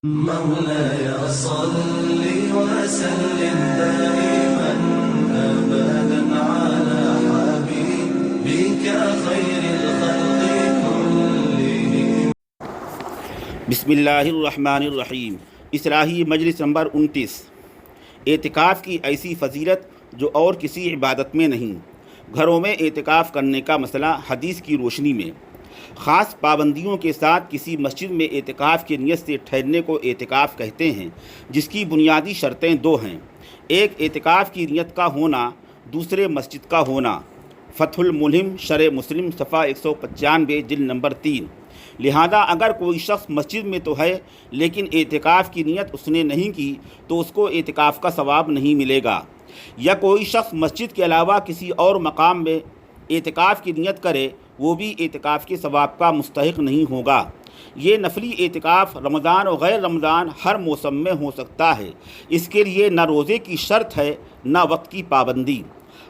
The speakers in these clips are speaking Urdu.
مولاي صل وسلم دائما أبدا على حبيبك خير الخلق كلهم. بسم اللہ الرحمن الرحیم. اصلاحی مجلس نمبر 29. اعتکاف کی ایسی فضیلت جو اور کسی عبادت میں نہیں. گھروں میں اعتکاف کرنے کا مسئلہ حدیث کی روشنی میں خاص پابندیوں کے ساتھ کسی مسجد میں اعتکاف کی نیت سے ٹھہرنے کو اعتکاف کہتے ہیں، جس کی بنیادی شرطیں دو ہیں: ایک اعتکاف کی نیت کا ہونا، دوسرے مسجد کا ہونا. فتح الملہم شرح مسلم صفحہ 195 جلد نمبر 3. لہذا اگر کوئی شخص مسجد میں تو ہے لیکن اعتکاف کی نیت اس نے نہیں کی تو اس کو اعتکاف کا ثواب نہیں ملے گا، یا کوئی شخص مسجد کے علاوہ کسی اور مقام میں اعتکاف کی نیت کرے وہ بھی اعتکاف کے ثواب کا مستحق نہیں ہوگا. یہ نفلی اعتکاف رمضان و غیر رمضان ہر موسم میں ہو سکتا ہے. اس کے لیے نہ روزے کی شرط ہے نہ وقت کی پابندی.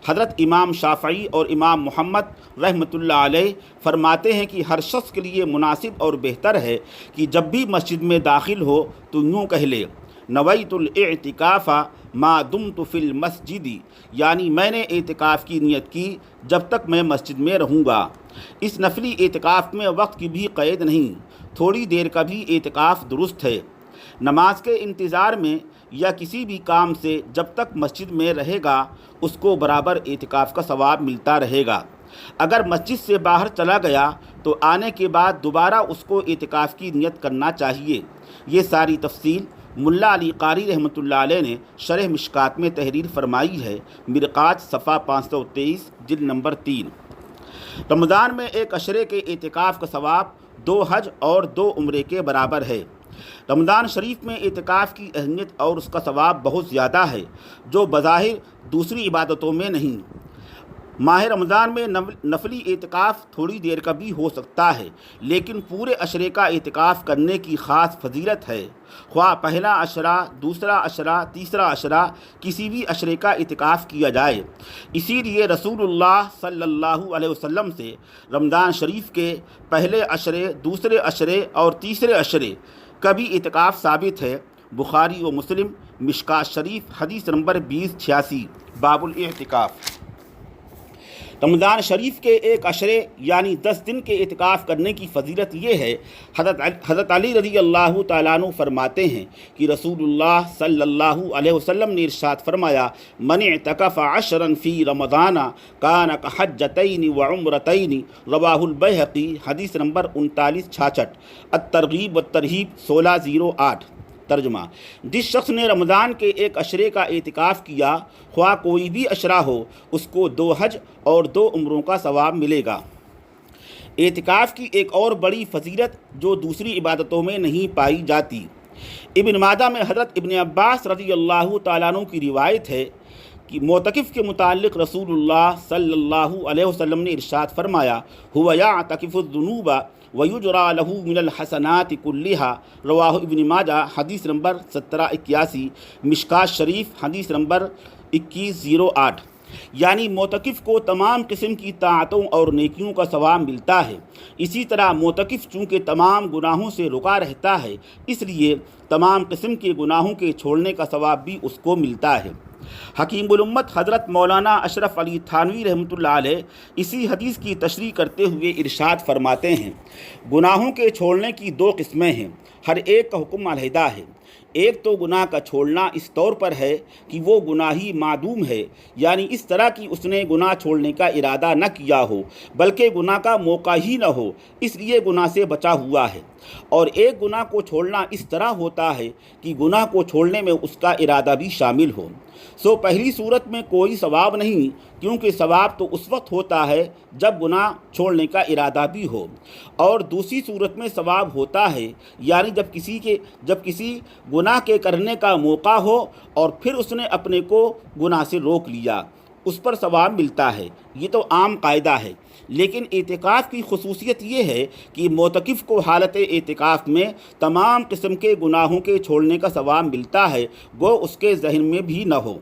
حضرت امام شافعی اور امام محمد رحمۃ اللہ علیہ فرماتے ہیں کہ ہر شخص کے لیے مناسب اور بہتر ہے کہ جب بھی مسجد میں داخل ہو تو یوں کہہ لے: نویت الاعتکاف ما دمت فی المسجد، یعنی میں نے اعتکاف کی نیت کی جب تک میں مسجد میں رہوں گا. اس نفلی اعتکاف میں وقت کی بھی قید نہیں، تھوڑی دیر کا بھی اعتکاف درست ہے. نماز کے انتظار میں یا کسی بھی کام سے جب تک مسجد میں رہے گا اس کو برابر اعتکاف کا ثواب ملتا رہے گا. اگر مسجد سے باہر چلا گیا تو آنے کے بعد دوبارہ اس کو اعتکاف کی نیت کرنا چاہیے. یہ ساری تفصیل ملا علی قاری رحمۃ اللہ علیہ نے شرح مشکات میں تحریر فرمائی ہے. مرقات صفحہ 523 جلد نمبر 3. رمضان میں ایک عشرے کے اعتکاف کا ثواب 2 حج اور 2 عمرے کے برابر ہے. رمضان شریف میں اعتکاف کی اہمیت اور اس کا ثواب بہت زیادہ ہے جو بظاہر دوسری عبادتوں میں نہیں. ماہ رمضان میں نفلی اعتکاف تھوڑی دیر کا بھی ہو سکتا ہے، لیکن پورے عشرے کا اعتکاف کرنے کی خاص فضیلت ہے. خواہ پہلا عشرہ، دوسرا عشرہ، تیسرا عشرہ، کسی بھی عشرے کا اعتکاف کیا جائے. اسی لیے رسول اللہ صلی اللہ علیہ وسلم سے رمضان شریف کے پہلے عشرے، دوسرے عشرے اور تیسرے عشرے کا بھی اعتکاف ثابت ہے. بخاری و مسلم مشکات شریف حدیث نمبر 2086 باب الاعتکاف. رمضان شریف کے ایک عشرے یعنی 10 دن کے اعتکاف کرنے کی فضیلت یہ ہے. حضرت علی رضی اللہ تعالیٰ عنہ فرماتے ہیں کہ رسول اللہ صلی اللہ علیہ وسلم نے ارشاد فرمایا: من اعتکف عشرا فی رمضان کان کحجتین وعمرتین. رواہ البیہقی حدیث نمبر 3966. الترغیب والترہیب 1608. ترجمہ: جس شخص نے رمضان کے ایک عشرے کا اعتکاف کیا، خواہ کوئی بھی عشرہ ہو، اس کو 2 حج اور 2 عمروں کا ثواب ملے گا. اعتکاف کی ایک اور بڑی فضیلت جو دوسری عبادتوں میں نہیں پائی جاتی. ابن ماجہ میں حضرت ابن عباس رضی اللہ تعالیٰ عنہ کی روایت ہے کہ معتکف کے متعلق رسول اللہ صلی اللہ علیہ وسلم نے ارشاد فرمایا: هو يعتکف الذنوب وَيُجْرَى لَهُ مِنَ الْحَسَنَاتِ كُلِّهَا. رواہ ابن ماجہ حدیث نمبر 1781. مشکات شریف حدیث نمبر 2108. یعنی معتکف کو تمام قسم کی طاعتوں اور نیکیوں کا ثواب ملتا ہے. اسی طرح معتکف چونکہ تمام گناہوں سے رکا رہتا ہے، اس لیے تمام قسم کے گناہوں کے چھوڑنے کا ثواب بھی اس کو ملتا ہے. حکیم الامت حضرت مولانا اشرف علی تھانوی رحمۃ اللہ علیہ اسی حدیث کی تشریح کرتے ہوئے ارشاد فرماتے ہیں: گناہوں کے چھوڑنے کی 2 قسمیں ہیں، ہر ایک کا حکم علیحدہ ہے. ایک تو گناہ کا چھوڑنا اس طور پر ہے کہ وہ گناہی معدوم ہے، یعنی اس طرح کہ اس نے گناہ چھوڑنے کا ارادہ نہ کیا ہو بلکہ گناہ کا موقع ہی نہ ہو، اس لیے گناہ سے بچا ہوا ہے. اور ایک گناہ کو چھوڑنا اس طرح ہوتا ہے کہ گناہ کو چھوڑنے میں اس کا ارادہ بھی شامل ہو. سو پہلی صورت میں کوئی ثواب نہیں، کیونکہ ثواب تو اس وقت ہوتا ہے جب گناہ چھوڑنے کا ارادہ بھی ہو. اور دوسری صورت میں ثواب ہوتا ہے یعنی جب کسی گناہ کے کرنے کا موقع ہو اور پھر اس نے اپنے کو گناہ سے روک لیا، اس پر ثواب ملتا ہے. یہ تو عام قاعدہ ہے، لیکن اعتکاف کی خصوصیت یہ ہے کہ معتکف کو حالت اعتکاف میں تمام قسم کے گناہوں کے چھوڑنے کا ثواب ملتا ہے، گو اس کے ذہن میں بھی نہ ہو.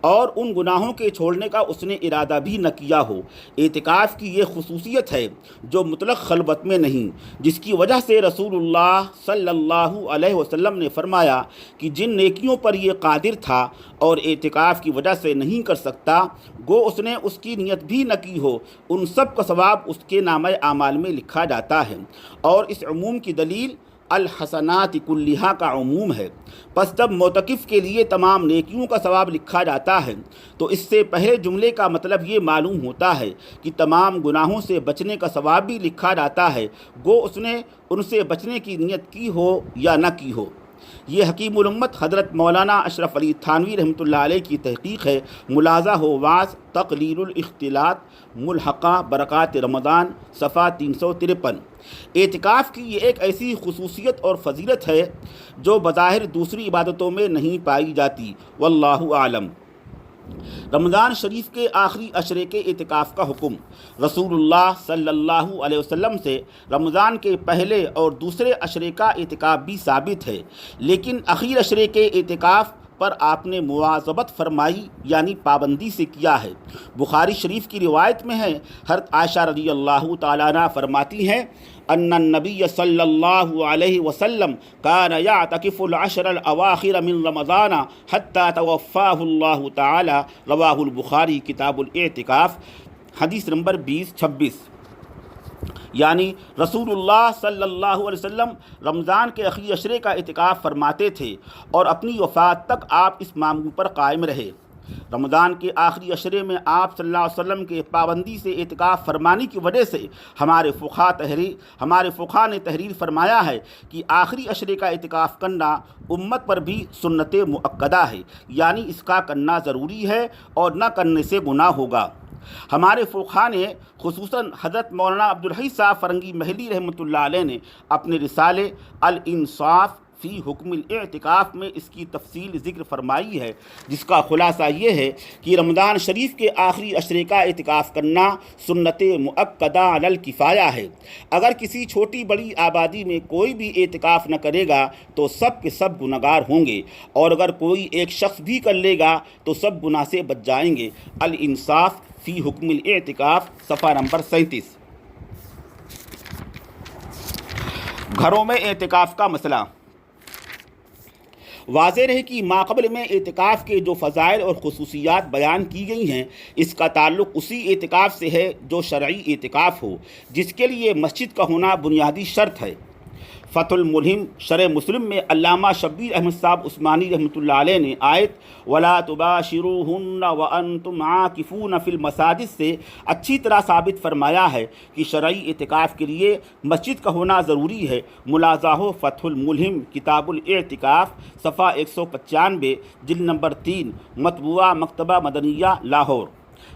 اور ان گناہوں کے چھوڑنے کا اس نے ارادہ بھی نہ کیا ہو۔ اعتکاف کی یہ خصوصیت ہے جو مطلق خلوت میں نہیں، جس کی وجہ سے رسول اللہ صلی اللہ علیہ وسلم نے فرمایا کہ جن نیکیوں پر یہ قادر تھا اور اعتکاف کی وجہ سے نہیں کر سکتا، گو اس نے اس کی نیت بھی نہ کی ہو، ان سب کا ثواب اس کے نامہ اعمال میں لکھا جاتا ہے۔ اور اس عموم کی دلیل الحسنات کلھا کا عموم ہے۔ پس جب معتکف کے لیے تمام نیکیوں کا ثواب لکھا جاتا ہے تو اس سے پہلے جملے کا مطلب یہ معلوم ہوتا ہے کہ تمام گناہوں سے بچنے کا ثواب بھی لکھا جاتا ہے، گو اس نے ان سے بچنے کی نیت کی ہو یا نہ کی ہو۔ یہ حکیم الامت حضرت مولانا اشرف علی تھانوی رحمۃ اللہ علیہ کی تحقیق ہے۔ ملاحظہ ہو واس تقلیل الاختلاط ملحقہ برکات رمضان صفحہ 353۔ اعتکاف کی یہ ایک ایسی خصوصیت اور فضیلت ہے جو بظاہر دوسری عبادتوں میں نہیں پائی جاتی، واللہ اعلم۔ رمضان شریف کے آخری عشرے کے اعتکاف کا حکم۔ رسول اللہ صلی اللہ علیہ وسلم سے رمضان کے پہلے اور دوسرے عشرے کا اعتکاف بھی ثابت ہے، لیکن اخیر عشرے کے اعتکاف پر آپ نے مواظبت فرمائی، یعنی پابندی سے کیا ہے۔ بخاری شریف کی روایت میں ہے، حضرت عائشہ رضی اللہ تعالیٰ عنہ فرماتی ہیں ان النبی صلی اللہ علیہ وسلم کان یعتکف العشر الاواخر من رمضان حتی توفاہ اللہ تعالی، رواہ البخاری کتاب الاعتکاف، حدیث نمبر 2026۔ یعنی رسول اللہ صلی اللہ علیہ وسلم رمضان کے اخیر عشرے کا اعتکاف فرماتے تھے اور اپنی وفات تک آپ اس معمول پر قائم رہے۔ رمضان کے آخری عشرے میں آپ صلی اللہ علیہ وسلم کے پابندی سے اعتکاف فرمانے کی وجہ سے ہمارے فقہا نے تحریر فرمایا ہے کہ آخری عشرے کا اعتکاف کرنا امت پر بھی سنت مؤکدہ ہے، یعنی اس کا کرنا ضروری ہے اور نہ کرنے سے گناہ ہوگا۔ ہمارے فقہا نے خصوصاً حضرت مولانا عبدالحی صاحب فرنگی محلی رحمۃ اللہ علیہ نے اپنے رسالے الانصاف فی حکم الاعتکاف میں اس کی تفصیل ذکر فرمائی ہے، جس کا خلاصہ یہ ہے کہ رمضان شریف کے آخری عشرے کا اعتکاف کرنا سنت مؤکدہ علی الکفایہ ہے۔ اگر کسی چھوٹی بڑی آبادی میں کوئی بھی اعتکاف نہ کرے گا تو سب کے سب گنہگار ہوں گے، اور اگر کوئی ایک شخص بھی کر لے گا تو سب گناہ سے بچ جائیں گے۔ الانصاف فی حکم الاعتکاف صفحہ نمبر 37۔ گھروں میں اعتکاف کا مسئلہ۔ واضح رہے کہ ماقبل میں اعتکاف کے جو فضائل اور خصوصیات بیان کی گئی ہیں، اس کا تعلق اسی اعتکاف سے ہے جو شرعی اعتکاف ہو، جس کے لیے مسجد کا ہونا بنیادی شرط ہے۔ فتح الملہم شرح مسلم میں علامہ شبیر احمد صاحب عثمانی رحمۃ اللہ علیہ نے آیت وَلَا تُبَاشِرُوهُنَّ وَأَنْتُمْ عَاكِفُونَ فِي الْمَسَاجِدِ سے اچھی طرح ثابت فرمایا ہے کہ شرعی اعتکاف کے لیے مسجد کا ہونا ضروری ہے۔ ملاحظہ ہو فتح الملہم کتاب الاعتکاف صفحہ 195 جلد نمبر 3 مطبوعہ مکتبہ مدنیہ لاہور۔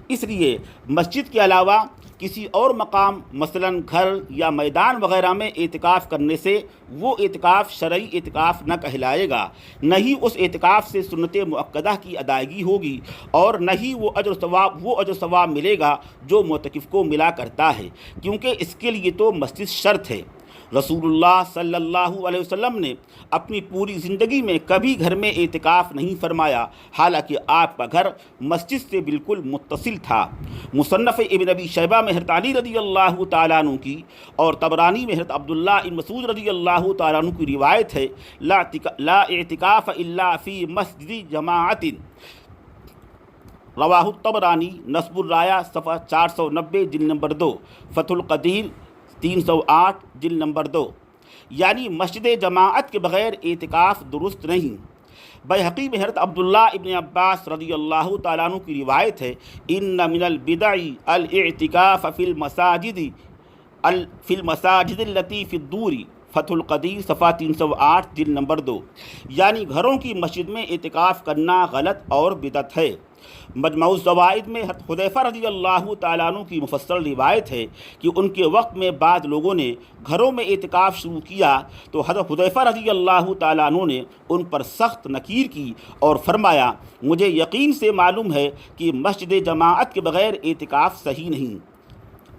اس لیے مسجد کے علاوہ کسی اور مقام مثلاً گھر یا میدان وغیرہ میں اعتکاف کرنے سے وہ اعتکاف شرعی اعتکاف نہ کہلائے گا، نہ ہی اس اعتکاف سے سنت مؤکدہ کی ادائیگی ہوگی، اور نہ ہی وہ اجر و ثواب ملے گا جو معتکف کو ملا کرتا ہے، کیونکہ اس کے لیے تو مسجد شرط ہے۔ رسول اللہ صلی اللہ علیہ وسلم نے اپنی پوری زندگی میں کبھی گھر میں اعتکاف نہیں فرمایا، حالانکہ آپ کا گھر مسجد سے بالکل متصل تھا۔ مصنف ابن ابی شیبہ میں حضرت علی رضی اللہ تعالیٰ عنہ کی اور طبرانی میں حضرت عبداللہ بن مسعود رضی اللہ تعالیٰ عنہ کی روایت ہے، لا اعتکاف الا فی مسجد جماعت، رواہ الطبرانی نصب الرایہ صفحہ 490 جلد نمبر 2، فتح القدیر 308 جلد نمبر 2۔ یعنی مسجد جماعت کے بغیر اعتکاف درست نہیں۔ بیہقی میں حضرت عبداللہ ابن عباس رضی اللہ تعالیٰ عنہ کی روایت ہے، ان من البدع الاعتکاف فی المساجد التی فی الدور، فتح القدیر صفحہ 308 جلد نمبر 2۔ یعنی گھروں کی مسجد میں اعتکاف کرنا غلط اور بدعت ہے۔ مجمع الزوائد میں حضرت حذیفہ رضی اللہ تعالیٰ عنہ کی مفصل روایت ہے کہ ان کے وقت میں بعض لوگوں نے گھروں میں اعتکاف شروع کیا تو حضرت حذیفہ رضی اللہ تعالیٰ عنہ نے ان پر سخت نکیر کی اور فرمایا، مجھے یقین سے معلوم ہے کہ مسجد جماعت کے بغیر اعتکاف صحیح نہیں۔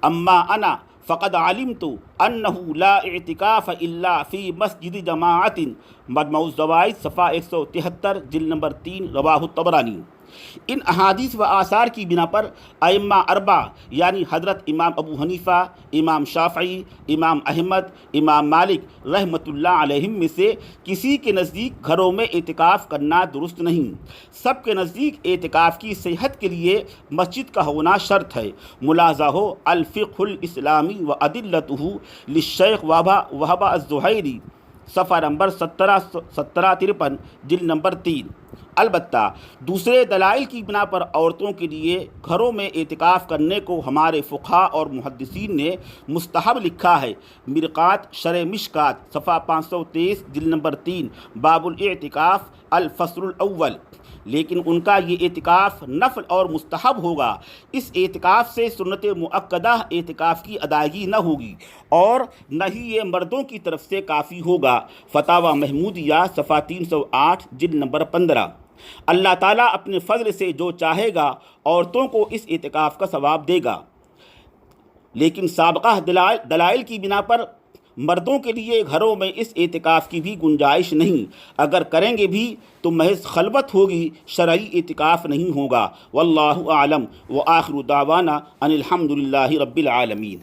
اما انا فقد علمت انه لا اعتکاف الا فی مسجد جماعت، مجمع الزوائد صفحہ 173 جلد نمبر 3، رواہ الطبرانی۔ ان احادیث و آثار کی بنا پر ائمہ اربع یعنی حضرت امام ابو حنیفہ، امام شافعی، امام احمد، امام مالک رحمۃ اللہ علیہم میں سے کسی کے نزدیک گھروں میں اعتکاف کرنا درست نہیں۔ سب کے نزدیک اعتکاف کی صحت کے لیے مسجد کا ہونا شرط ہے۔ ملاحظہ ہو الفقہ الاسلامی و ادلتہ للشیخ وہبہ الزہیری، صفحہ نمبر 1753 جلد نمبر 3۔ البتہ دوسرے دلائل کی بنا پر عورتوں کے لیے گھروں میں اعتکاف کرنے کو ہمارے فقہاء اور محدثین نے مستحب لکھا ہے۔ مرقات شرح مشکات صفحہ 523 جلد نمبر 3، باب الاعتکاف الفصل الاول۔ لیکن ان کا یہ اعتکاف نفل اور مستحب ہوگا۔ اس اعتکاف سے سنت مؤکدہ اعتکاف کی ادائیگی نہ ہوگی اور نہ ہی یہ مردوں کی طرف سے کافی ہوگا۔ فتاوی محمودیہ صفحہ 308 جلد نمبر 15۔ اللہ تعالیٰ اپنے فضل سے جو چاہے گا عورتوں کو اس اعتکاف کا ثواب دے گا، لیکن سابقہ دلائل کی بنا پر مردوں کے لیے گھروں میں اس اعتکاف کی بھی گنجائش نہیں۔ اگر کریں گے بھی تو محض خلوت ہوگی، شرعی اعتکاف نہیں ہوگا۔ واللہ اعلم وآخر دعوانا ان الحمد للہ رب العالمین۔